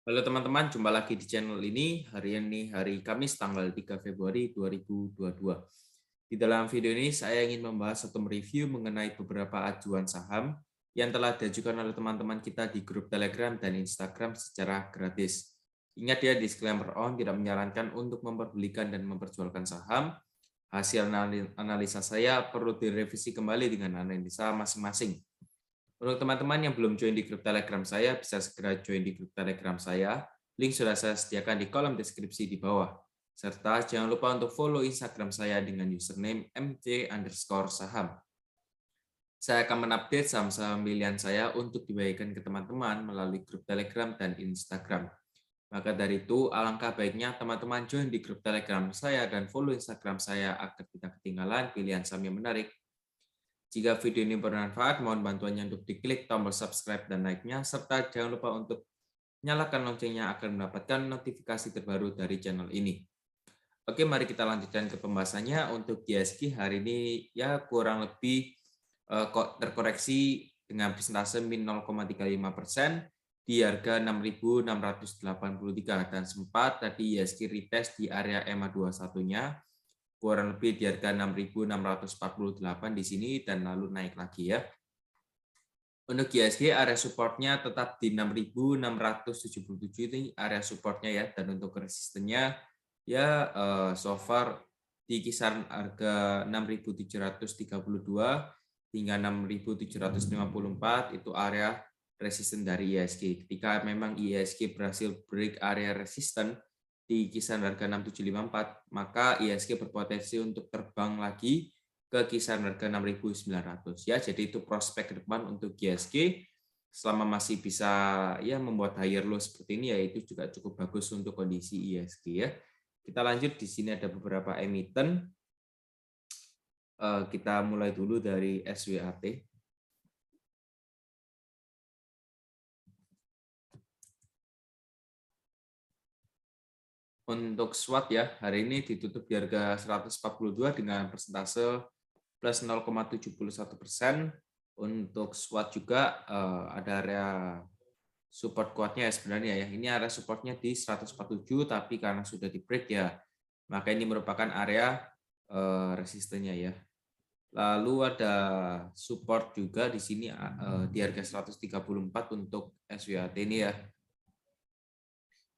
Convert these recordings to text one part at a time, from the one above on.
Halo teman-teman, jumpa lagi di channel ini. Hari ini hari Kamis tanggal 3 Februari 2022. Di dalam video ini saya ingin membahas atau mereview mengenai beberapa ajuan saham yang telah diajukan oleh teman-teman kita di grup Telegram dan Instagram secara gratis. Ingat ya, disclaimer on tidak menyarankan untuk memperbelikan dan memperjualkan saham. Hasil analisa saya perlu direvisi kembali dengan analisa masing-masing. Untuk teman-teman yang belum join di grup Telegram saya, bisa segera join di grup Telegram saya. Link sudah saya sediakan di kolom deskripsi di bawah. Serta jangan lupa untuk follow Instagram saya dengan username mj_saham. Saya akan mengupdate saham-saham pilihan saya untuk dibagikan ke teman-teman melalui grup Telegram dan Instagram. Maka dari itu, alangkah baiknya teman-teman join di grup Telegram saya dan follow Instagram saya agar tidak ketinggalan pilihan saham yang menarik. Jika video ini bermanfaat, mohon bantuannya untuk diklik tombol subscribe dan like-nya, serta jangan lupa untuk nyalakan loncengnya agar mendapatkan notifikasi terbaru dari channel ini. Oke, mari kita lanjutkan ke pembahasannya. Untuk IHSG hari ini ya kurang lebih terkoreksi dengan persentase min 0,35% di harga 6.683 dan sempat tadi IHSG retest di area EMA 21-nya kurang lebih di harga 6.648 di sini dan lalu naik lagi ya. Untuk IHSG area supportnya tetap di 6.677 ini area supportnya ya, dan untuk resistennya ya so far di kisaran harga 6.732 hingga 6.754 itu area resisten dari IHSG. Ketika memang IHSG berhasil break area resisten di kisaran harga 6754, maka IHSG berpotensi untuk terbang lagi ke kisaran harga 6.900 ya. Jadi itu prospek ke depan untuk IHSG selama masih bisa ya membuat higher low seperti ini ya, itu juga cukup bagus untuk kondisi IHSG ya. Kita lanjut, di sini ada beberapa emiten. Kita mulai dulu dari SWAT. Untuk SWAT ya, hari ini ditutup di harga 142 dengan persentase plus 0,71%. Untuk SWAT juga ada area support kuatnya ya sebenarnya ya. Ini area supportnya di 147, tapi karena sudah di break ya, maka ini merupakan area resistennya ya. Lalu ada support juga di sini di harga 134 untuk SWAT ini ya.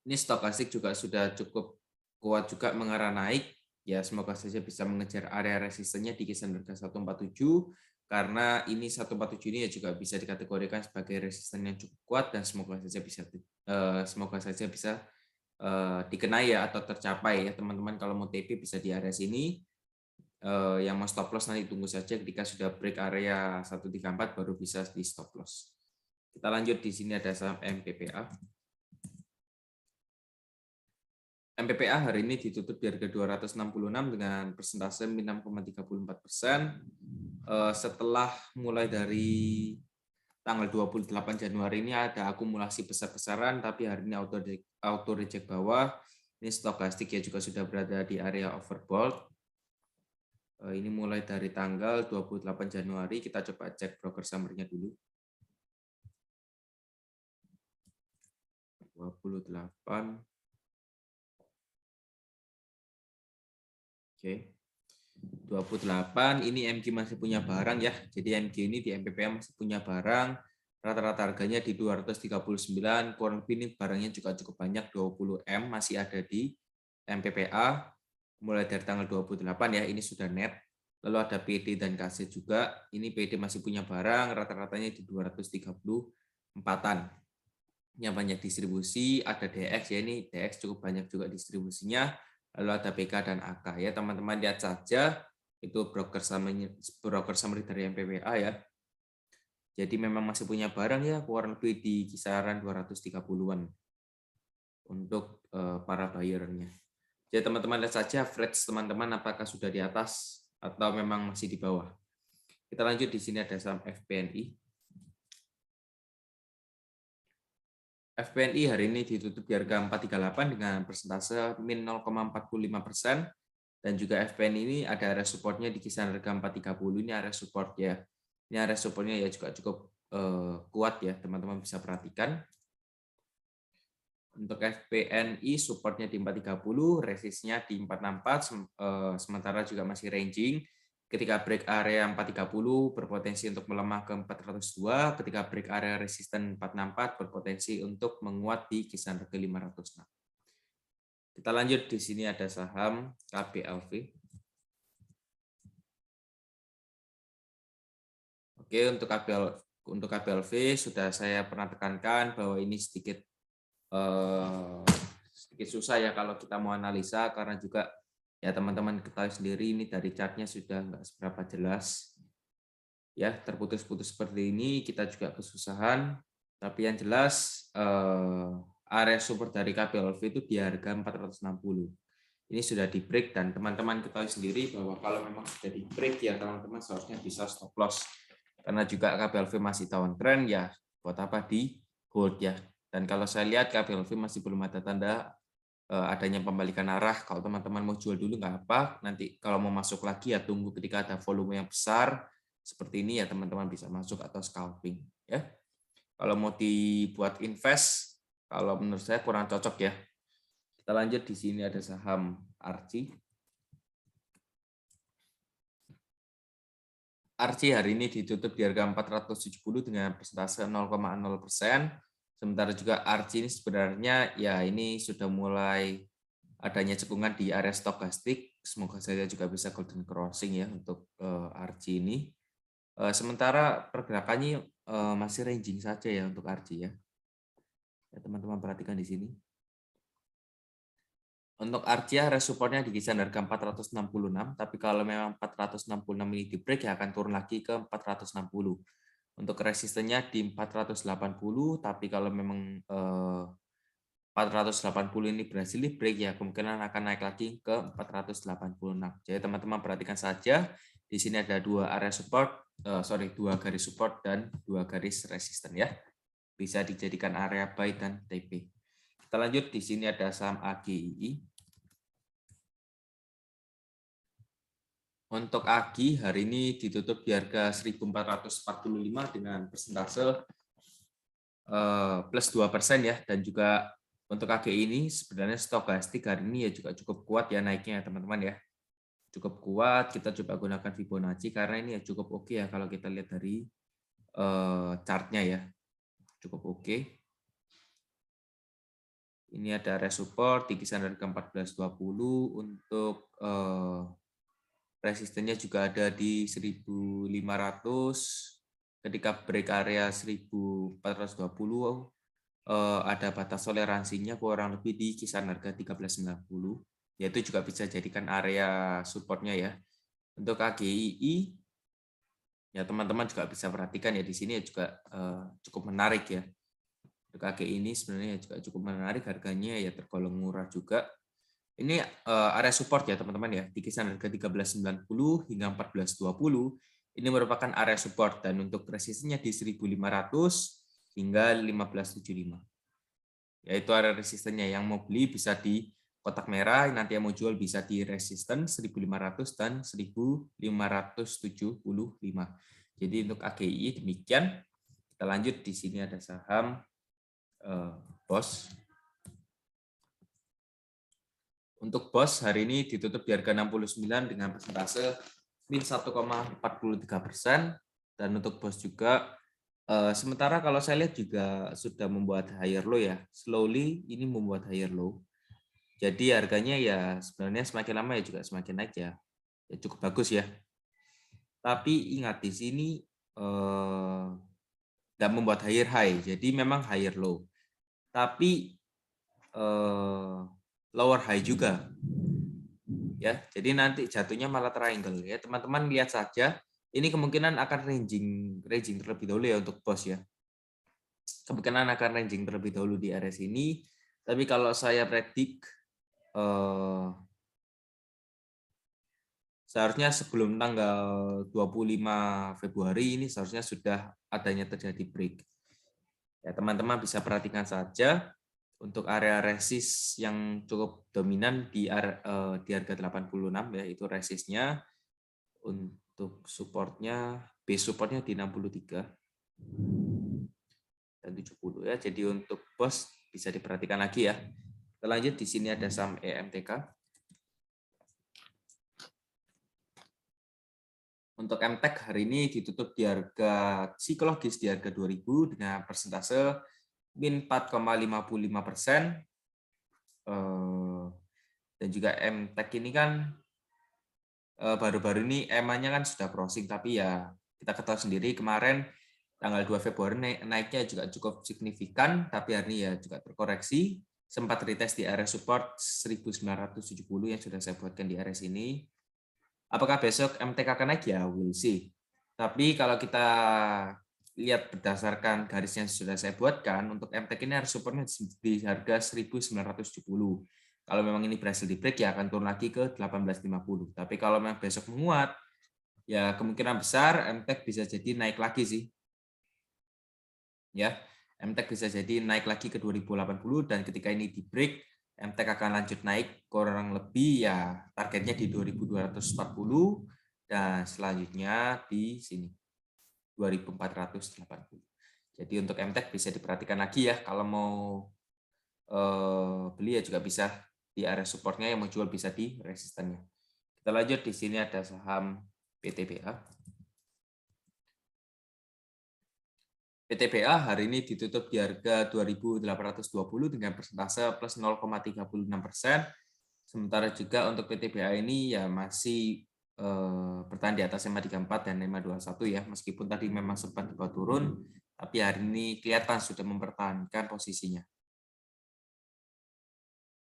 Ini stokastik juga sudah cukup kuat juga mengarah naik. Ya, semoga saja bisa mengejar area resistennya di kisaran harga 147, karena ini 147 ini ya juga bisa dikategorikan sebagai resisten yang cukup kuat dan semoga saja bisa dikenai ya atau tercapai ya teman-teman. Kalau mau TP bisa di area sini. Yang mau stop loss nanti tunggu saja ketika sudah break area 134 baru bisa di stop loss. Kita lanjut, di sini ada saham MPPA. MPPA hari ini ditutup di harga 266 dengan persentase min 6,34%. Setelah mulai dari tanggal 28 Januari ini ada akumulasi besar-besaran, tapi hari ini auto reject bawah. Ini stokastik ya juga sudah berada di area overbought. Ini mulai dari tanggal 28 Januari, kita coba cek broker summary-nya dulu. 28. Oke. 28 ini MG masih punya barang ya. Jadi MG ini di MPPA masih punya barang. Rata-rata harganya di 239, kurang lebih ini barangnya juga cukup banyak, 20 M masih ada di MPPA mulai dari tanggal 28 ya, ini sudah net. Lalu ada PD dan KC juga. Ini PD masih punya barang, rata-ratanya di 234-an. Yang banyak distribusi ada DX ya, ini DX cukup banyak juga distribusinya. Lalu ada PK dan AK ya, teman-teman lihat saja itu broker summary dari MPPA ya. Jadi memang masih punya barang ya, kurang lebih di kisaran 230-an untuk para buyernya. Jadi teman-teman lihat saja average teman-teman apakah sudah di atas atau memang masih di bawah. Kita lanjut, di sini ada saham FPNI. FPNI hari ini ditutup di harga 438 dengan persentase min 0,45%, dan juga FPNI ini ada area supportnya di kisaran harga 430. Ini area support ya. Ini area supportnya ya juga cukup kuat ya, teman-teman bisa perhatikan. Untuk FPNI supportnya di 430, resistnya di 464, sementara juga masih ranging. Ketika break area 430 berpotensi untuk melemah ke 402, ketika break area resisten 464 berpotensi untuk menguat di kisaran harga 506. Kita lanjut, di sini ada saham KBLV. Oke, untuk KBLV sudah saya pernah tekankan bahwa ini sedikit susah ya kalau kita mau analisa, karena juga ya teman-teman ketahui sendiri ini dari chartnya sudah nggak seberapa jelas ya, terputus-putus seperti ini kita juga kesusahan. Tapi yang jelas area support dari KBLV itu di harga 460. Ini sudah di break dan teman-teman ketahui sendiri bahwa kalau memang sudah di break ya teman-teman seharusnya bisa stop loss, karena juga KBLV masih downtrend ya, buat apa di hold ya. Dan kalau saya lihat KBLV masih belum ada tanda adanya pembalikan arah. Kalau teman-teman mau jual dulu nggak apa, nanti kalau mau masuk lagi ya tunggu ketika ada volume yang besar seperti ini ya teman-teman bisa masuk atau scalping ya. Kalau mau dibuat invest, kalau menurut saya kurang cocok ya. Kita lanjut, di sini ada saham Arci. Arci hari ini ditutup di harga 470 dengan persentase 0,0%. Sementara juga Arci ini sebenarnya ya ini sudah mulai adanya cekungan di area stokastik. Semoga saja juga bisa golden crossing ya untuk Arci ini. Sementara pergerakannya masih ranging saja ya untuk Arci ya. Ya teman-teman perhatikan di sini. Untuk Arcia supportnya di kisaran harga 466, tapi kalau memang 466 ini di break ya akan turun lagi ke 460. Untuk resistennya di 480, tapi kalau memang 480 ini berhasil di break ya kemungkinan akan naik lagi ke 486. Jadi teman-teman perhatikan saja, di sini ada dua garis support dan dua garis resisten ya. Bisa dijadikan area buy dan TP. Kita lanjut, di sini ada saham AGII. Untuk AGI hari ini ditutup di harga 1.445 dengan persentase plus 2% ya. Dan juga untuk AGI ini sebenarnya stokastik hari ini ya juga cukup kuat ya naiknya teman-teman ya. Cukup kuat, kita coba gunakan Fibonacci karena ini ya cukup oke ya kalau kita lihat dari chartnya ya. Cukup oke. Ini ada area support di kisaran harga 1420, untuk resistennya juga ada di 1.500, ketika break area 1.420 ada batas toleransinya kurang lebih di kisaran harga 1390, yaitu juga bisa jadikan area supportnya ya. Untuk AGII ya teman-teman juga bisa perhatikan ya, di sini ya juga cukup menarik ya. Untuk AGII ini sebenarnya juga cukup menarik, harganya ya tergolong murah juga. Ini area support ya teman-teman ya, di kisaran harga 1390 hingga 1420. Ini merupakan area support, dan untuk resistennya di 1500 hingga 1575. Yaitu area resistennya, yang mau beli bisa di kotak merah, nanti yang mau jual bisa di resisten 1500 dan 1575. Jadi untuk AGI demikian. Kita lanjut, di sini ada saham BOS. Untuk BOS hari ini ditutup di harga 69 dengan persentase min 1,43%. Dan untuk BOS juga sementara kalau saya lihat juga sudah membuat higher low ya. Slowly ini membuat higher low. Jadi harganya ya sebenarnya semakin lama ya juga semakin naik ya. Ya cukup bagus ya. Tapi ingat di sini nggak membuat higher high. Jadi memang higher low. Tapi lower high juga ya, jadi nanti jatuhnya malah triangle ya. Teman-teman lihat saja, ini kemungkinan akan ranging terlebih dahulu ya untuk BOS ya. Kemungkinan akan ranging terlebih dahulu di area sini, tapi kalau saya predik seharusnya sebelum tanggal 25 Februari ini seharusnya sudah adanya terjadi break. Ya, teman-teman bisa perhatikan saja. Untuk area resist yang cukup dominan di harga 86 ya, itu resistnya. Untuk supportnya, base supportnya di 63 dan 70 ya. Jadi untuk BOS bisa diperhatikan lagi ya. Kita lanjut, di sini ada saham EMTK. Untuk MTEK hari ini ditutup di harga psikologis di harga 2000 dengan persentase min 4,55%. Dan juga MTEK ini kan baru-baru ini EMA-nya kan sudah crossing, tapi ya kita ketahui sendiri kemarin tanggal 2 Februari naiknya juga cukup signifikan, tapi hari ini ya juga terkoreksi, sempat retest di area support 1970 yang sudah saya buatkan di area sini. Apakah besok MTK akan naik? Ya, we'll see. Tapi kalau kita lihat berdasarkan garis yang sudah saya buatkan, untuk MTK ini harus supportnya di harga 1970. Kalau memang ini berhasil di break, ya akan turun lagi ke 1850. Tapi kalau memang besok menguat, ya kemungkinan besar MTK bisa jadi naik lagi sih. Ya, MTK bisa jadi naik lagi ke 2080, dan ketika ini di break, MTK akan lanjut naik kurang lebih ya targetnya di 2240 dan selanjutnya di sini 2480. Jadi untuk MTK bisa diperhatikan lagi ya, kalau mau beli ya juga bisa di area supportnya, yang mau jual bisa di resistennya. Kita lanjut, di sini ada saham PTBA. PTBA hari ini ditutup di harga 2.820 dengan persentase plus 0,36%. Sementara juga untuk PTBA ini ya masih bertahan di atas 534 dan 521 ya, meskipun tadi memang sempat dibawa turun, tapi hari ini kelihatan sudah mempertahankan posisinya.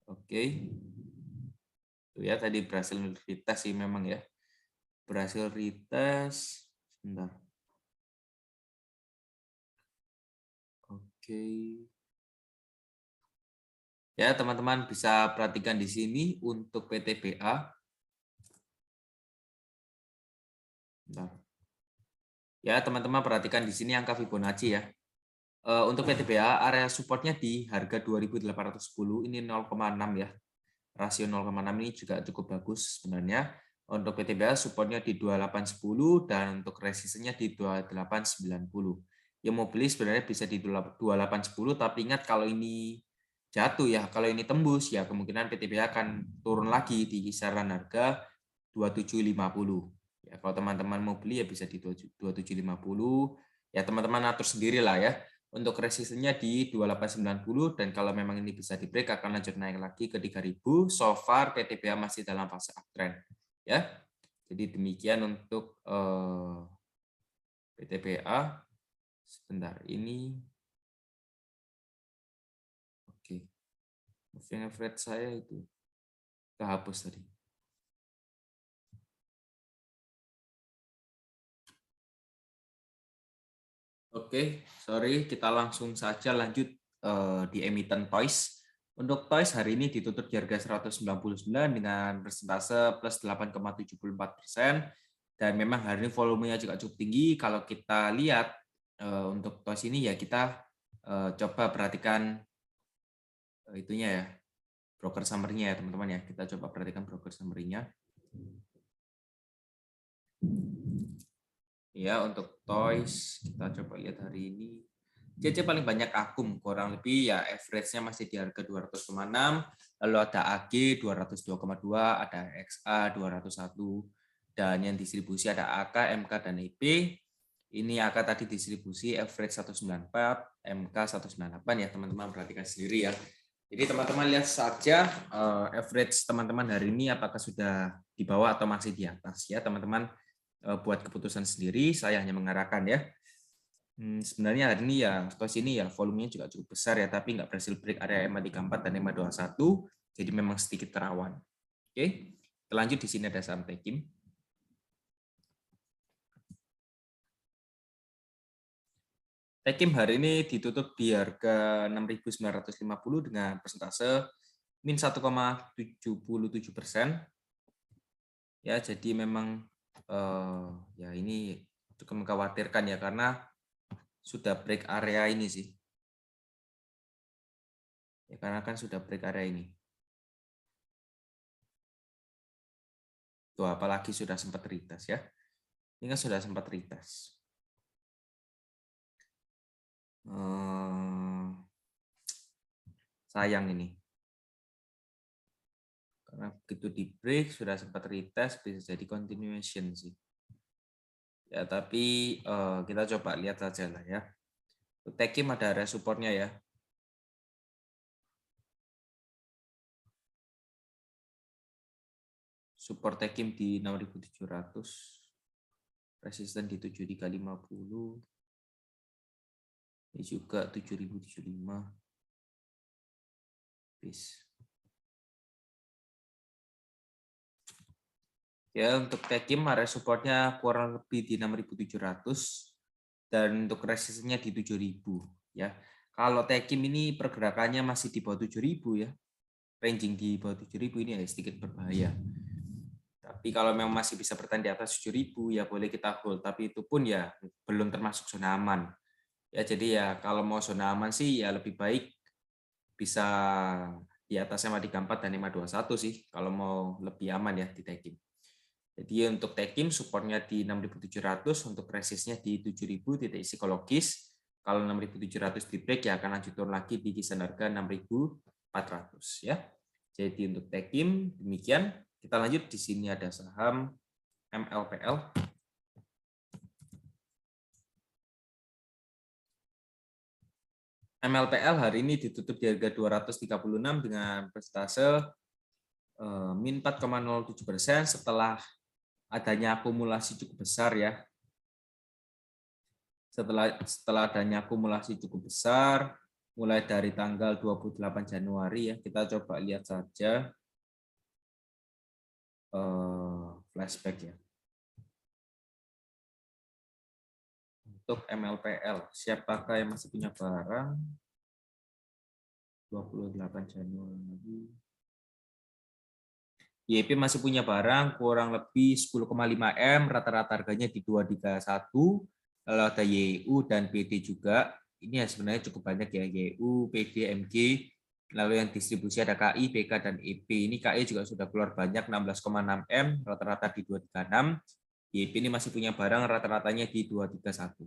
Oke. Tuh ya, tadi berhasil retest sih memang ya. Berhasil retest. Sebentar. Oke. Ya, teman-teman bisa perhatikan di sini untuk PTBA. Bentar. Ya, teman-teman perhatikan di sini angka Fibonacci ya. Untuk PTBA area supportnya di harga 2.810, ini 0,6 ya. Rasio 0,6 ini juga cukup bagus sebenarnya. Untuk PTBA supportnya di 2810 dan untuk resistennya di 2890. Yang mau beli sebenarnya bisa di 2810, tapi ingat kalau ini jatuh ya, kalau ini tembus ya kemungkinan PTBA akan turun lagi di kisaran harga 2750. Ya, kalau teman-teman mau beli ya bisa di 2750. Ya teman-teman atur sendiri lah ya. Untuk resistennya di 2890 dan kalau memang ini bisa di break akan lanjut naik lagi ke 3000. So far PTBA masih dalam fase uptrend ya. Jadi demikian untuk PTBA. Sebentar, ini oke. Moving average saya itu kehapus tadi. Oke, sorry, kita langsung saja lanjut di emiten Toys. Untuk Toys hari ini ditutup di harga 199 dengan persentase plus 8,74%. Dan memang hari ini volumenya juga cukup tinggi. Kalau kita lihat untuk Toys ini ya kita coba perhatikan itunya ya, broker summary-nya ya teman-teman ya. Kita coba perhatikan broker summary-nya. Ya, untuk Toys kita coba lihat hari ini. CC paling banyak akum, kurang lebih ya average-nya masih di harga 200,6, lalu ada AG 202,2, ada XA 201, dan yang distribusi ada AK, MK, dan IP. Ini AK tadi distribusi average 194, MK 198 ya teman-teman, perhatikan sendiri ya. Jadi teman-teman lihat saja average teman-teman hari ini apakah sudah di bawah atau masih di atas ya teman-teman, buat keputusan sendiri, saya hanya mengarahkan ya. Sebenarnya hari ini ya Toys ini ya volumenya juga cukup besar ya, tapi nggak berhasil break area EMA 34 dan EMA 21, jadi memang sedikit terawan. Oke, kita lanjut, di sini ada saham Tekim. Tekim hari ini ditutup di harga 6.950 dengan persentase min 1,77%. Ya, jadi memang ya ini cukup mengkhawatirkan ya karena sudah break area ini sih. Ya, karena kan sudah break area ini. Tuh, apalagi sudah sempat retest ya. Ini kan sudah sempat retest. Sayang ini. Karena begitu di break sudah sempat retest bisa jadi continuation sih. Ya, tapi kita coba lihat saja lah ya. Tekim ada area supportnya ya. Support Tekim di 6.700, resisten di 7.350, ini juga 7.075. Peace. Ya, untuk Tekim area supportnya kurang lebih di 6.700 dan untuk resistennya di 7.000 ya. Kalau Tekim ini pergerakannya masih di bawah 7.000 ya. Ranging di bawah 7.000 ini ya sedikit berbahaya. Tapi kalau memang masih bisa bertahan di atas 7.000 ya boleh kita hold, tapi itu pun ya belum termasuk zona aman. Ya jadi ya kalau mau zona aman sih ya lebih baik bisa di atas 534 dan 521 sih kalau mau lebih aman ya di Tekim. Jadi untuk Tekim supportnya di 6.700, untuk resistnya di 7.000 titik psikologis. Kalau 6.700 di break ya akan lanjut turun lagi di kisaran harga 6.400 ya. Jadi untuk Tekim demikian. Kita lanjut, di sini ada saham MLPL. MLPL hari ini ditutup di harga 236 dengan persentase min 4,07% setelah adanya akumulasi cukup besar ya. Setelah adanya akumulasi cukup besar, mulai dari tanggal 28 Januari ya, kita coba lihat saja flashback ya. Untuk MLPL, siapakah yang masih punya barang? 28 Januari. YP masih punya barang kurang lebih 10,5 M, rata-rata harganya di 231. Lalu ada YU dan PD juga. Ini ya sebenarnya cukup banyak ya, YU, PD, MG. Lalu yang distribusi ada KI, BK, dan EP. Ini KI juga sudah keluar banyak, 16,6 M, rata-rata di 236. YP ini masih punya barang, rata-ratanya di 231.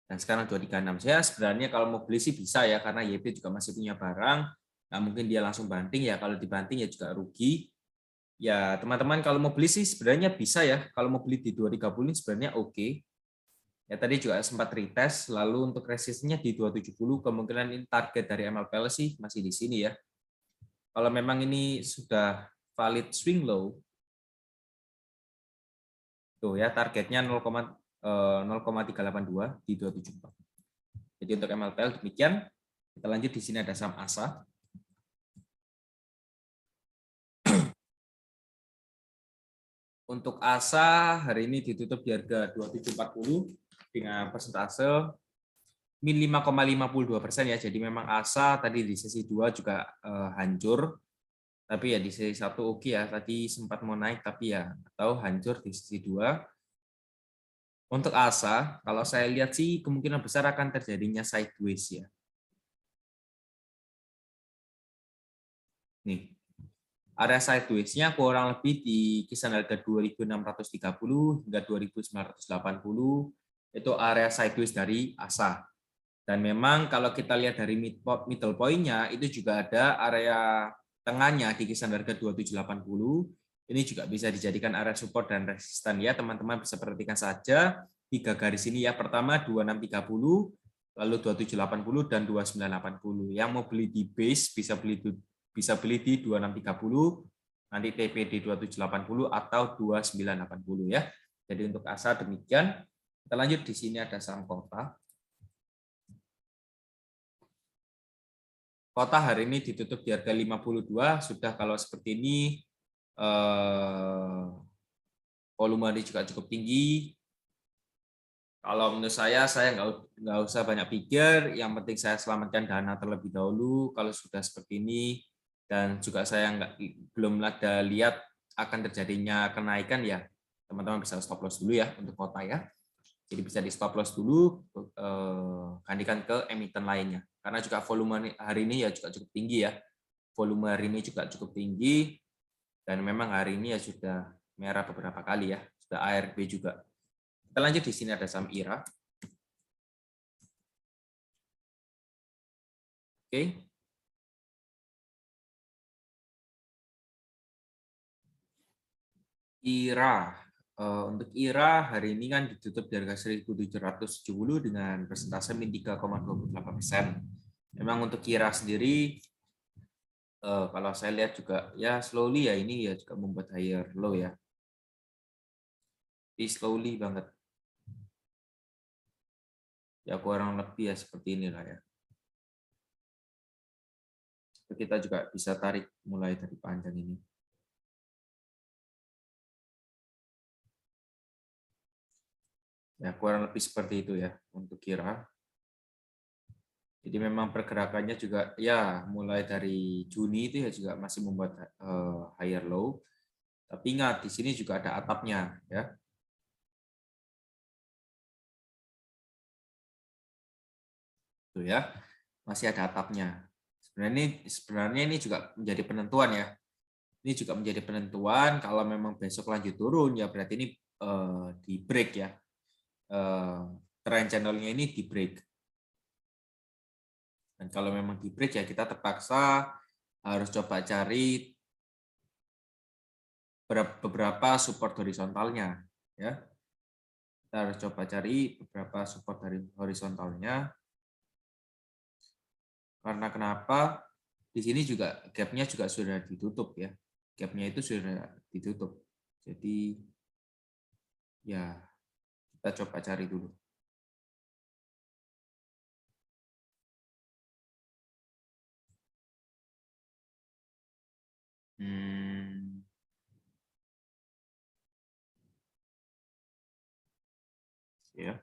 Dan sekarang 236. Saya sebenarnya kalau mau beli sih bisa ya, karena YP juga masih punya barang. Nah, mungkin dia langsung banting ya, kalau dibanting ya juga rugi. Ya, teman-teman kalau mau beli sih sebenarnya bisa ya. Kalau mau beli di 230 sebenarnya oke. Ya, tadi juga sempat retest, lalu untuk resistnya di 270, kemungkinan ini target dari MLPL sih masih di sini ya. Kalau memang ini sudah valid swing low, tuh ya targetnya 0,382 di 274. Jadi untuk MLPL demikian. Kita lanjut, di sini ada saham ASA. Untuk ASA hari ini ditutup di harga 2740 dengan persentase min 5,52% ya. Jadi memang ASA tadi di sesi 2 juga hancur. Tapi ya di sesi 1 oke ya. Tadi sempat mau naik tapi ya atau hancur di sesi 2. Untuk ASA kalau saya lihat sih kemungkinan besar akan terjadinya sideways ya. Nih. Area sideways-nya kurang lebih di kisaran harga 2.630 hingga 2.980. Itu area sideways dari ASA. Dan memang kalau kita lihat dari middle point-nya, itu juga ada area tengahnya di kisaran harga 2780. Ini juga bisa dijadikan area support dan resisten ya. Teman-teman bisa perhatikan saja 3 garis ini ya. Pertama 2630, lalu 2780 dan 2980. Yang mau beli di base bisa beli di 2630, nanti TP di 2780 atau 2980 ya. Jadi untuk ASA demikian. Kita lanjut, di sini ada saham Kota. Kota hari ini ditutup di harga 52, sudah kalau seperti ini volume ini juga cukup tinggi. Kalau menurut saya nggak usah banyak pikir, yang penting saya selamatkan dana terlebih dahulu kalau sudah seperti ini, dan juga saya belum ada lihat akan terjadinya kenaikan ya, teman-teman bisa stop loss dulu ya untuk Kota ya. Jadi bisa di stop loss dulu, gantikan ke emiten lainnya. Karena juga volume hari ini ya juga cukup tinggi ya. Volume hari ini juga cukup tinggi, dan memang hari ini ya sudah merah beberapa kali ya, sudah ARB juga. Kita lanjut, di sini ada saham IRA. Oke. IRA. Untuk IRA hari ini kan ditutup di harga 1.770 dengan persentase min 3,28%. Memang untuk IRA sendiri kalau saya lihat juga ya slowly ya, ini ya juga membuat higher low ya. Jadi slowly banget. Ya kurang lebih ya seperti inilah ya. Kita juga bisa tarik mulai dari panjang ini. Ya kurang lebih seperti itu ya untuk IRA. Jadi memang pergerakannya juga ya mulai dari Juni itu ya juga masih membuat higher low. Tapi ingat di sini juga ada atapnya ya. Tuh ya. Masih ada atapnya. Sebenarnya ini juga menjadi penentuan ya. Ini juga menjadi penentuan kalau memang besok lanjut turun ya berarti ini di break ya. Trend channelnya ini di break. Dan kalau memang di break ya kita terpaksa harus coba cari beberapa support horizontalnya ya. Kita harus coba cari beberapa support dari horizontalnya. Karena kenapa? Di sini juga gap-nya juga sudah ditutup ya. Gap-nya itu sudah ditutup. Jadi ya kita coba cari dulu. Ya.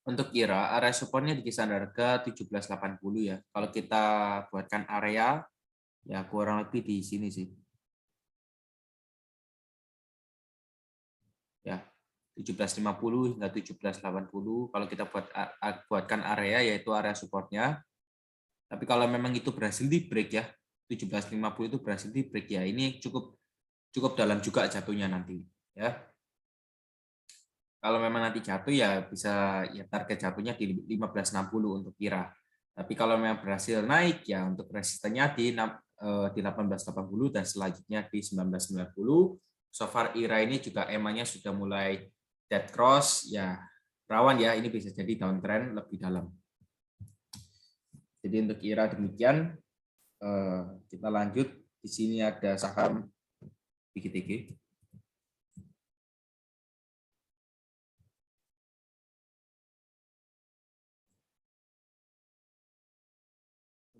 Untuk IRA, area supportnya di kisaran harga 1780 ya. Kalau kita buatkan area, ya kurang lebih di sini sih. Ya, 1750 hingga 1780. Kalau kita buatkan area, yaitu area supportnya. Tapi kalau memang itu berhasil di break ya, 1750 itu berhasil di break ya, ini cukup dalam juga jatuhnya nanti. Ya. Kalau memang nanti jatuh ya bisa ya target jatuhnya di 1560 untuk IRA. Tapi kalau memang berhasil naik ya untuk resistennya di 1880 dan selanjutnya di 1990. So far IRA ini juga EMA-nya sudah mulai dead cross ya, rawan ya ini bisa jadi downtrend lebih dalam. Jadi untuk IRA demikian. Kita lanjut. Di sini ada saham BGTG.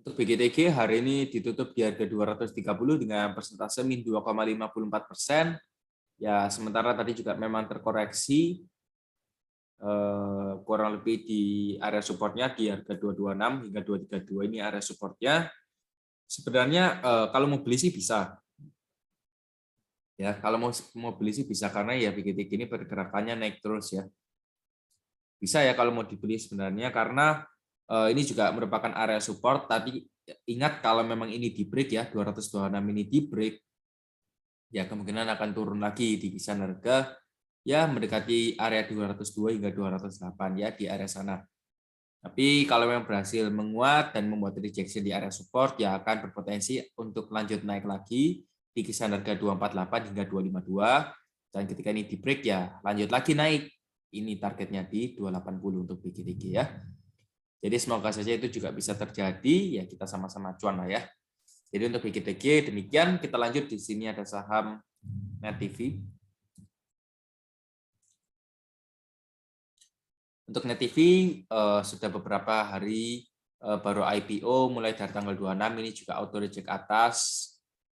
Untuk BGTG hari ini ditutup di harga 230 dengan persentase min 2,54%. Ya, sementara tadi juga memang terkoreksi kurang lebih di area supportnya di harga 226 hingga 232 ini area supportnya. Sebenarnya kalau mau beli sih bisa. Ya, kalau mau beli sih bisa karena ya BGTG ini pergerakannya naik terus ya. Bisa ya kalau mau dibeli sebenarnya karena ini juga merupakan area support, tapi ingat kalau memang ini di break ya, 226 ini di break, ya kemungkinan akan turun lagi di kisaran harga ya mendekati area 202 hingga 208 ya di area sana. Tapi kalau memang berhasil menguat dan membuat rejection di area support ya akan berpotensi untuk lanjut naik lagi di kisaran harga 248 hingga 252 dan ketika ini di break ya lanjut lagi naik. Ini targetnya di 280 untuk BGTG ya. Jadi semoga saja itu juga bisa terjadi ya kita sama-sama cuan lah ya. Jadi untuk BGTG demikian, kita lanjut. Di sini ada saham Net TV. Untuk Net TV sudah beberapa hari baru IPO mulai dari tanggal 26 ini juga auto reject atas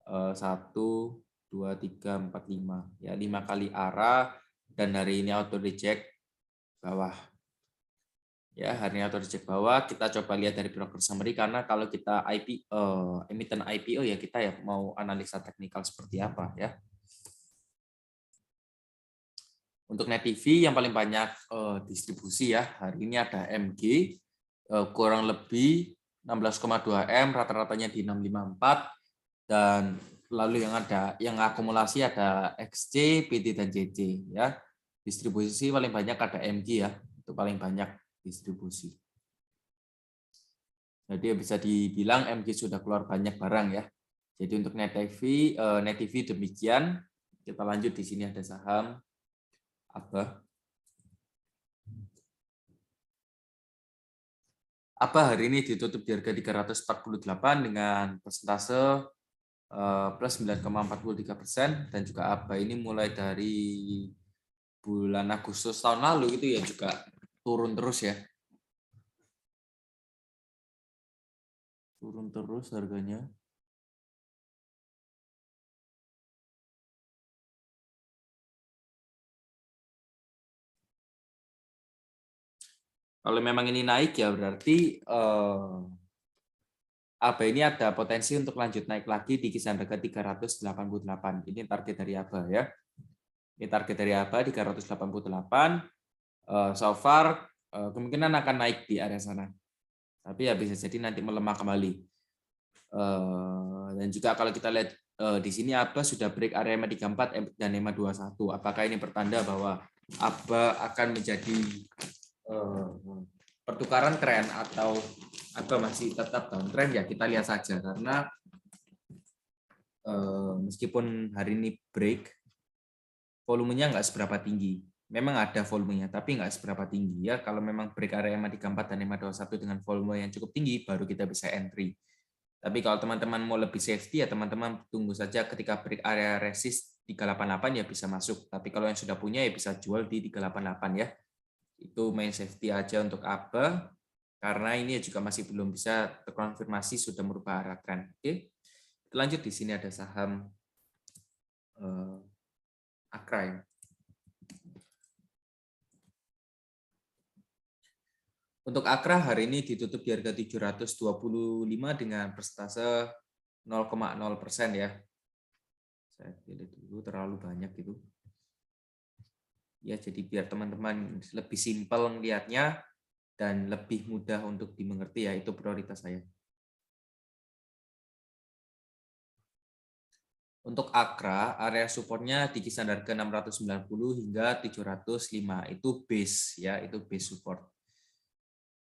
1 2 3 4 5 ya 5 kali arah dan hari ini auto reject bawah. Ya, hari ini auto reject bawah. Kita coba lihat dari broker summary karena kalau kita emiten IPO ya kita ya mau analisa teknikal seperti apa ya. Untuk Net TV yang paling banyak distribusi ya. Hari ini ada MG kurang lebih 16,2 M, rata-ratanya di 654 dan lalu yang akumulasi ada XC, PT dan JJ ya. Di Distribusi paling banyak ada MG ya, itu paling banyak distribusi. Jadi bisa dibilang MG sudah keluar banyak barang ya. Jadi untuk Net TV demikian. Kita lanjut, di sini ada saham ABA. ABA hari ini ditutup di harga 348 dengan persentase plus 9,43%, dan juga ABA ini mulai dari bulan Agustus tahun lalu itu ya juga turun terus ya. Turun terus harganya. Kalau memang ini naik ya berarti ABA ini ada potensi untuk lanjut naik lagi di kisaran harga 388. Ini target dari ABA ya. Ini target dari ABA 388. So far kemungkinan akan naik di area sana. Tapi ya bisa jadi nanti melemah kembali. Dan juga kalau kita lihat di sini ABA sudah break area EMA 34 dan EMA 21. Apakah ini pertanda bahwa ABA akan menjadi pertukaran tren atau masih tetap downtrend? Ya kita lihat saja, karena meskipun hari ini break, volumenya nggak seberapa tinggi. Memang ada volumenya, tapi nggak seberapa tinggi ya. Kalau memang break area EMA 34 dan EMA 21 dengan volume yang cukup tinggi, baru kita bisa entry. Tapi kalau teman-teman mau lebih safety ya teman-teman tunggu saja ketika break area resist 388 ya bisa masuk. Tapi kalau yang sudah punya ya bisa jual di 388 ya. Itu main safety aja untuk ABA, karena ini juga masih belum bisa terkonfirmasi sudah merubah arah tren. Oke, kita lanjut. Di sini ada saham Akra ya. Untuk Akra hari ini ditutup di harga 725 dengan persentase 0,0% ya. Saya pilih dulu, terlalu banyak itu. Ya, jadi biar teman-teman lebih simpel melihatnya dan lebih mudah untuk dimengerti ya, itu prioritas saya. Untuk Akra, area supportnya di kisaran harga 690 hingga 705, itu base ya, itu base support.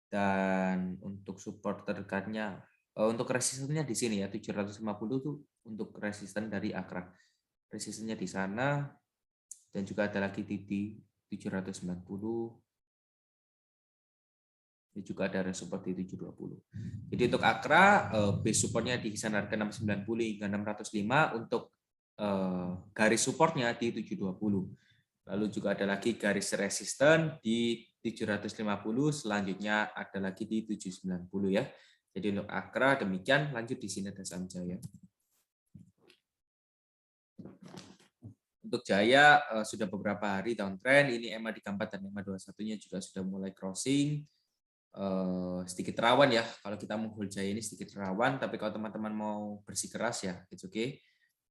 Dan untuk support terdekatnya, untuk resistennya di sini ya, 750 itu untuk resisten dari Akra. Resistennya di sana, dan juga ada lagi di 790. Ini juga ada support di 720. Jadi untuk Akra, base supportnya di kisaran harga 690 hingga 605, untuk garis supportnya di 720. Lalu juga ada lagi garis resisten di 750, selanjutnya ada lagi di 790 ya. Jadi untuk Akra demikian, lanjut di sini ada saham Jaya. Untuk Jaya sudah beberapa hari downtrend, ini EMA 34 dan EMA 21-nya juga sudah mulai crossing. Sedikit rawan ya, kalau kita mau hold Jaya ini sedikit rawan, tapi kalau teman-teman mau bersikeras ya, it's okay.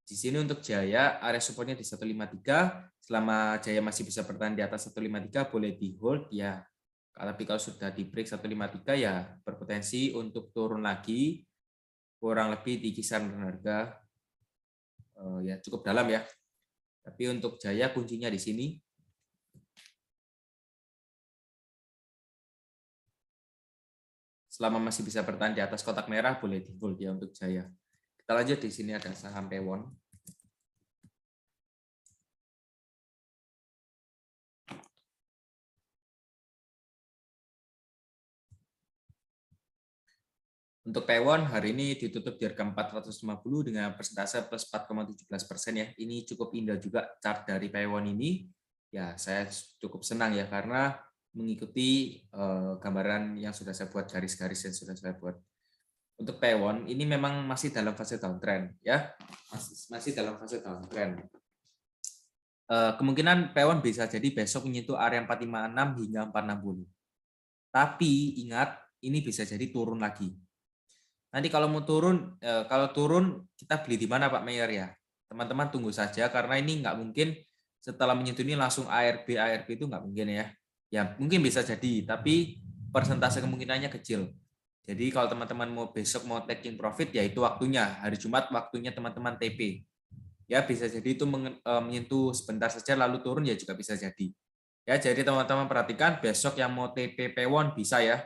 Di sini untuk Jaya, area supportnya di 153. Selama Jaya masih bisa bertahan di atas 153, boleh di hold ya. Tapi kalau sudah di break 153 ya berpotensi untuk turun lagi, kurang lebih di kisaran harga ya cukup dalam ya. Tapi untuk Jaya kuncinya di sini. Selama masih bisa bertahan di atas kotak merah, boleh di hold ya untuk Jaya. Kita lanjut, di sini ada saham Pewon. Untuk Pewon hari ini ditutup di harga 450 dengan persentase plus 4,17% ya. Ini cukup indah juga chart dari Pewon ini. Ya, saya cukup senang ya karena mengikuti gambaran yang sudah saya buat, garis-garis yang sudah saya buat. Untuk Pewon ini memang masih dalam fase downtrend ya. Masih dalam fase downtrend. Kemungkinan Pewon bisa jadi besok menyentuh area 456 hingga 460. Tapi ingat, ini bisa jadi turun lagi. Nanti kalau mau turun, kalau turun kita beli di mana Pak Mayor ya? Teman-teman tunggu saja, karena ini nggak mungkin setelah menyentuh ini langsung ARB itu nggak mungkin ya. Ya mungkin bisa jadi, tapi persentase kemungkinannya kecil. Jadi kalau teman-teman mau besok mau taking profit, ya itu waktunya. Hari Jumat waktunya teman-teman TP. Ya bisa jadi itu menyentuh sebentar saja lalu turun ya juga bisa jadi. Ya, jadi teman-teman perhatikan besok yang mau TP Pewon bisa ya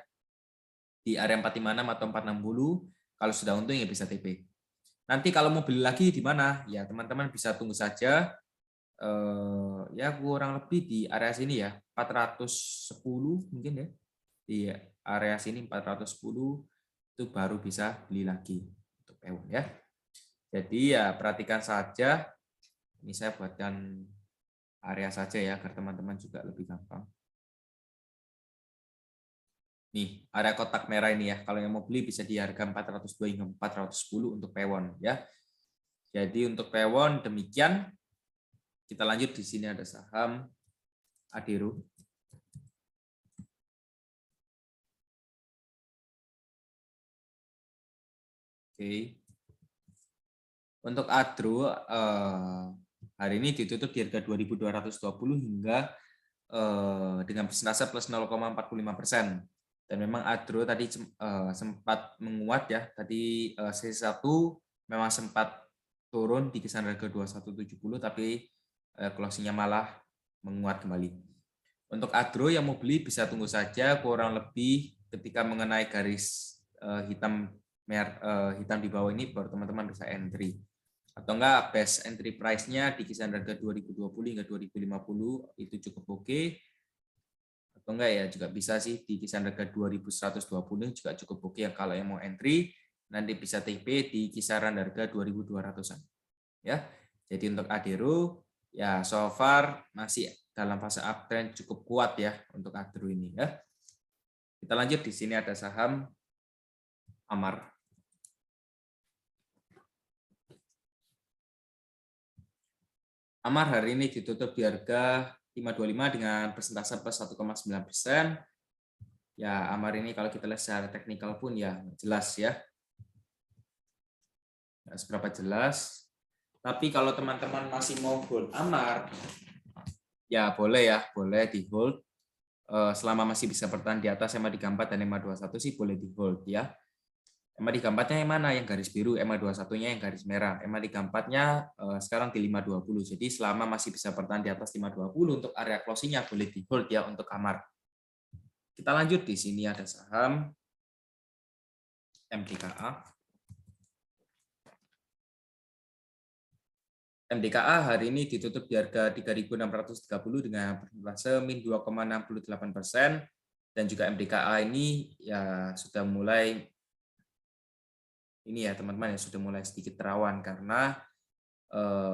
di area 456 atau 460. Kalau sudah untung ya bisa TP. Nanti kalau mau beli lagi di mana? Ya teman-teman bisa tunggu saja. Ya kurang lebih di area sini ya 410 mungkin ya, di area sini 410 itu baru bisa beli lagi untuk Pewon ya. Jadi ya perhatikan saja, ini saya buatkan area saja ya agar teman-teman juga lebih gampang. Nih area kotak merah ini ya, kalau yang mau beli bisa di harga 402 hingga 410 untuk Pewon ya. Jadi untuk Pewon demikian. Kita lanjut, di sini ada saham Adero. Oke. Untuk Adro hari ini ditutup di harga 2.220 hingga dengan persentase plus 0,45%. Dan memang Adro tadi sempat menguat ya. Tadi sesi 1 memang sempat turun di kisaran harga 2170 tapi closingnya malah menguat kembali. Untuk Adro yang mau beli bisa tunggu saja, kurang lebih ketika mengenai garis hitam di bawah ini baru teman-teman bisa entry. Atau enggak best entry price-nya di kisaran harga 2020 hingga 2050 itu cukup oke. Atau enggak ya juga bisa sih di kisaran harga 2120 juga cukup oke ya kalau yang mau entry, nanti bisa TP di kisaran harga 2200-an. Ya. Jadi untuk Adero ya so far masih dalam fase uptrend cukup kuat ya untuk Adero ini ya. Kita lanjut, di sini ada saham Amar. Amar hari ini ditutup di harga 525 dengan persentase plus 1,9%. Ya, Amar ini kalau kita lihat secara teknikal pun ya jelas ya. Nggak seberapa jelas. Tapi kalau teman-teman masih mau hold Amar, ya boleh ya, boleh di hold. Selama masih bisa bertahan di atas MA34 dan MA21 sih boleh di hold ya. MA34-nya yang mana? Yang garis biru, MA21-nya yang garis merah. MA34-nya sekarang di 520. Jadi selama masih bisa bertahan di atas 520 untuk area closing-nya boleh di hold ya untuk Amar. Kita lanjut, di sini ada saham MDKA. MDKA hari ini ditutup di harga 3.630 dengan persentase min 2,68%, dan juga MDKA ini ya sudah mulai ini ya teman-teman ya sudah mulai sedikit rawan karena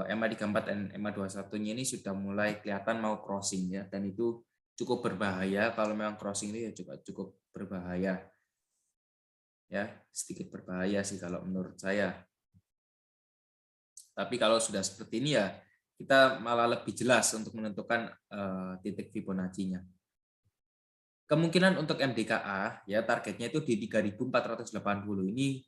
MA34 dan MA21-nya ini sudah mulai kelihatan mau crossing ya, dan itu cukup berbahaya. Kalau memang crossing ini ya juga cukup berbahaya. Ya, sedikit berbahaya sih kalau menurut saya. Tapi kalau sudah seperti ini ya kita malah lebih jelas untuk menentukan titik Fibonacci-nya. Kemungkinan untuk MDKA ya targetnya itu di 3.480 ini.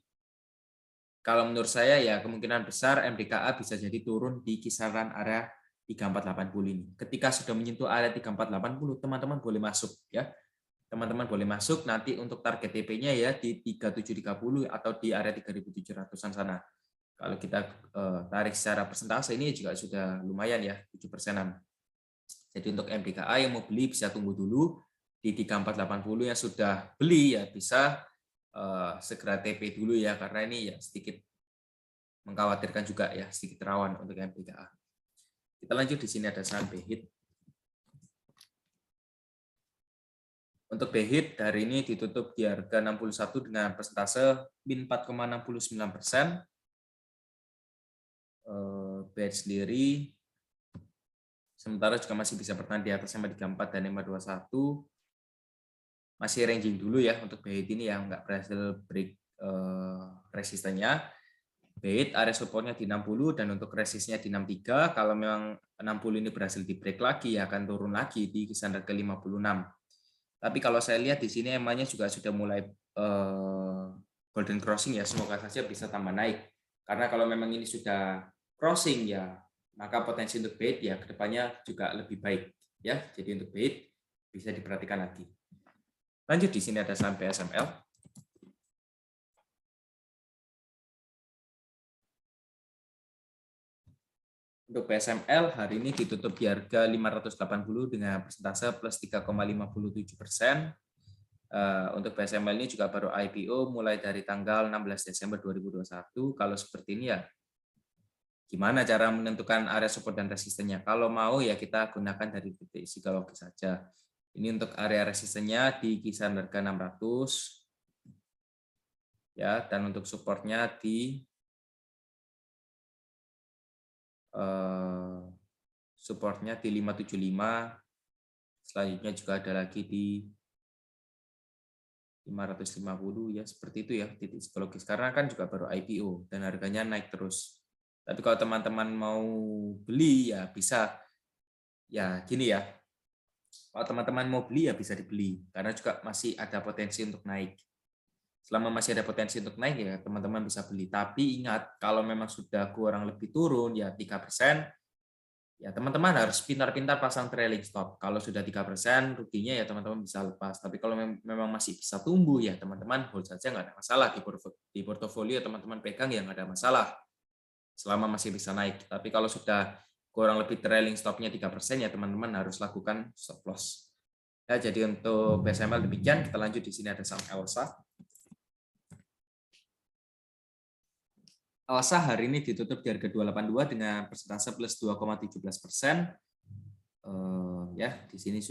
Kalau menurut saya ya kemungkinan besar MDKA bisa jadi turun di kisaran area 3480 ini. Ketika sudah menyentuh area 3480, teman-teman boleh masuk ya. Teman-teman boleh masuk nanti untuk target TP-nya ya di 3730 atau di area 3700-an sana. Kalau kita tarik secara persentase ini juga sudah lumayan ya, 7%-an. Jadi untuk MDKA yang mau beli bisa tunggu dulu di 3480, yang sudah beli ya bisa segera TP dulu ya, karena ini ya sedikit mengkhawatirkan juga ya, sedikit rawan untuk MDKA. Kita lanjut, di sini ada saham BHIT. Untuk BHIT hari ini ditutup di harga 61 dengan persentase min 4,69%. BHIT sendiri sementara juga masih bisa bertahan di atas MA34 dan MA21. Masih ranging dulu ya untuk BHIT ini yang nggak berhasil break resistennya. BHIT area supportnya di 60 dan untuk resistnya di 63. Kalau memang 60 ini berhasil di break lagi ya akan turun lagi di kisaran ke 56. Tapi kalau saya lihat di sini MA-nya juga sudah mulai golden crossing ya, semoga saja bisa tambah naik. Karena kalau memang ini sudah crossing ya, maka potensi untuk BHIT ya kedepannya juga lebih baik ya. Jadi untuk BHIT bisa diperhatikan lagi. Lanjut, di sini ada saham PSML. Untuk PSML hari ini ditutup di harga 580 dengan persentase plus 3,57%. Untuk PSML ini juga baru IPO mulai dari tanggal 16 Desember 2021. Kalau seperti ini ya, gimana cara menentukan area support dan resistennya? Kalau mau ya kita gunakan dari titik psikologis saja. Ini untuk area resistennya di kisaran harga 600. Ya, dan untuk supportnya di supportnya di 575, selanjutnya juga ada lagi di 550 ya, seperti itu ya titik psikologis, karena kan juga baru IPO dan harganya naik terus. Tapi kalau teman-teman mau beli ya bisa, ya gini ya, kalau teman-teman mau beli ya bisa dibeli karena juga masih ada potensi untuk naik. Selama masih ada potensi untuk naik ya teman-teman bisa beli, tapi ingat kalau memang sudah kurang lebih turun ya 3%, ya teman-teman harus pintar-pintar pasang trailing stop. Kalau sudah 3% ruginya ya teman-teman bisa lepas. Tapi kalau memang masih bisa tumbuh ya teman-teman hold saja, nggak ada masalah. Di portofolio teman-teman pegang ya nggak ada masalah selama masih bisa naik. Tapi kalau sudah kurang lebih trailing stopnya 3% ya teman-teman harus lakukan stop loss. Ya, jadi untuk PSML demikian. Kita lanjut, di sini ada saham Elsa. Elsa hari ini ditutup di harga 282 dengan persentase plus 2,17%. Ya, di sini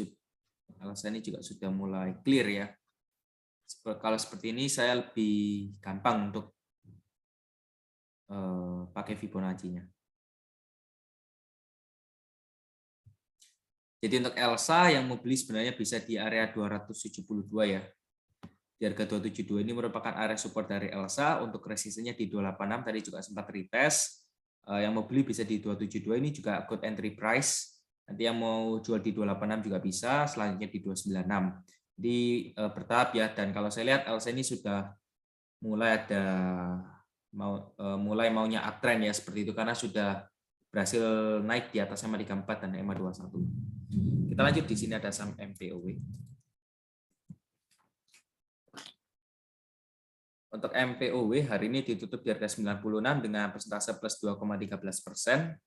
Elsa ini juga sudah mulai clear ya. Kalau seperti ini saya lebih gampang untuk pakai Fibonacci-nya. Jadi untuk Elsa yang mau beli sebenarnya bisa di area 272 ya. Di harga 272 ini merupakan area support dari Elsa. Untuk resistennya di 286 tadi juga sempat retest. Yang mau beli bisa di 272, ini juga good entry price. Nanti yang mau jual di 286 juga bisa, selanjutnya di 296. Jadi bertahap ya, dan kalau saya lihat Elsa ini sudah mulai ada mulai maunya uptrend ya seperti itu, karena sudah berhasil naik di atas EMA 34 dan EMA 21. Kita lanjut, di sini ada saham MPOW. Untuk MPOW hari ini ditutup di harga 96 dengan persentase plus 2,13%.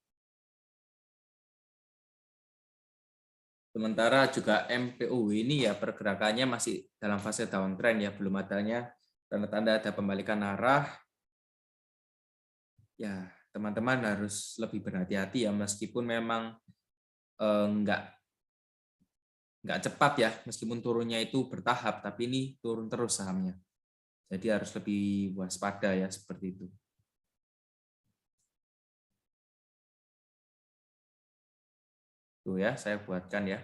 Sementara juga MPOW ini ya pergerakannya masih dalam fase downtrend ya, belum adanya tanda-tanda ada pembalikan arah. Ya, teman-teman harus lebih berhati-hati ya, meskipun memang enggak cepat ya, meskipun turunnya itu bertahap, tapi ini turun terus sahamnya. Jadi harus lebih waspada ya, seperti itu. Tuh ya, saya buatkan ya.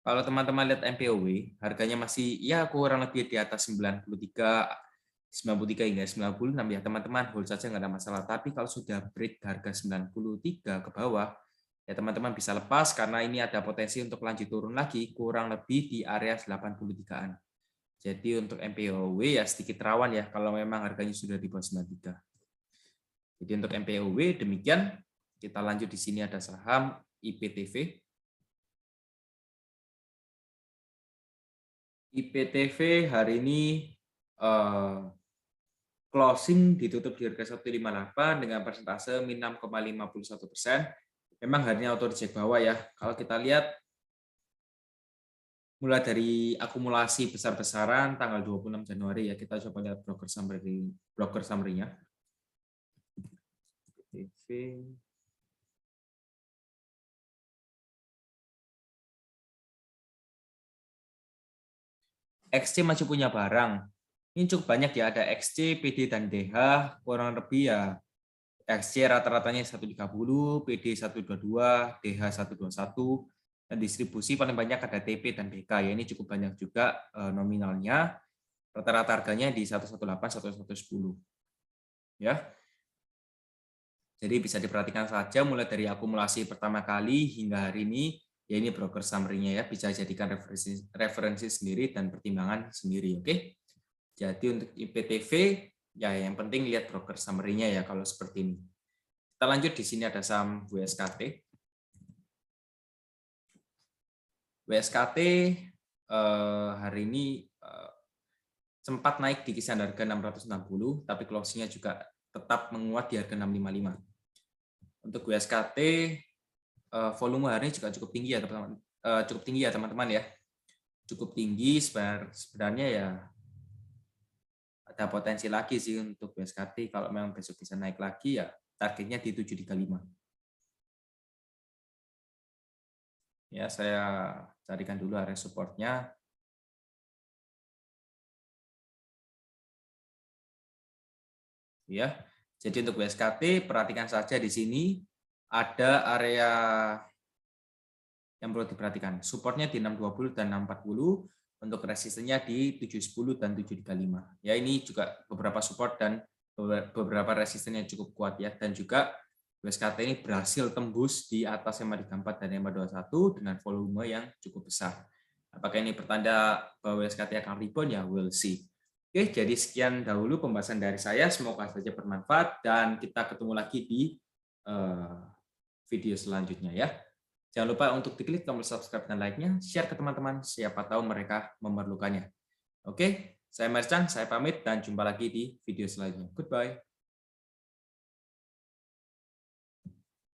Kalau teman-teman lihat MPOW, harganya masih ya kurang lebih di atas 93 hingga 96 ya, teman-teman hold saja nggak ada masalah. Tapi kalau sudah break harga 93 ke bawah, ya teman-teman bisa lepas karena ini ada potensi untuk lanjut turun lagi kurang lebih di area 83-an. Jadi untuk MPOW ya sedikit rawan ya kalau memang harganya sudah di bawah 93. Jadi untuk MPOW demikian. Kita lanjut, di sini ada saham IPTV. IPTV hari ini closing ditutup di harga 158 dengan persentase min 6,51%. Memang harinya auto reject bawah ya. Kalau kita lihat mulai dari akumulasi besar-besaran tanggal 26 Januari ya, kita coba lihat broker summary-nya. IPTV. XC masih punya barang. Ini cukup banyak ya, ada XC, PD, dan DH, kurang lebih ya XC rata-ratanya 130, PD 122, DH 121, dan distribusi paling banyak ada TP dan BK ya, ini cukup banyak juga nominalnya, rata-rata harganya di 118, 110 ya. Jadi bisa diperhatikan saja mulai dari akumulasi pertama kali hingga hari ini, ya ini broker summary-nya ya, bisa jadikan referensi sendiri dan pertimbangan sendiri, oke? Jadi untuk IPTV ya yang penting lihat broker summary-nya ya kalau seperti ini. Kita lanjut, di sini ada saham WSKT. WSKT hari ini sempat naik di kisaran harga 660, tapi closing-nya juga tetap menguat di harga 655. Untuk USKT volume hari ini juga cukup tinggi ya teman-teman. Cukup tinggi ya teman-teman ya. Cukup tinggi, sebenarnya ya ada potensi lagi sih untuk USKT. Kalau memang besok bisa naik lagi ya targetnya di 735. Ya, saya carikan dulu area supportnya. Ya, jadi untuk USKT perhatikan saja di sini ada area yang perlu diperhatikan. Supportnya di 620 dan 640, untuk resistennya di 710 dan 735. Ya, ini juga beberapa support dan beberapa resisten yang cukup kuat ya. Dan juga USKT ini berhasil tembus di atas EMA 34 dan EMA 21 dengan volume yang cukup besar. Apakah ini pertanda bahwa USKT akan rebound? Ya, we'll see. Oke, jadi sekian dahulu pembahasan dari saya. Semoga saja bermanfaat dan kita ketemu lagi di video selanjutnya ya. Jangan lupa untuk diklik tombol subscribe dan like-nya, share ke teman-teman, siapa tahu mereka memerlukannya. Oke, saya Merchan, saya pamit dan jumpa lagi di video selanjutnya. Goodbye.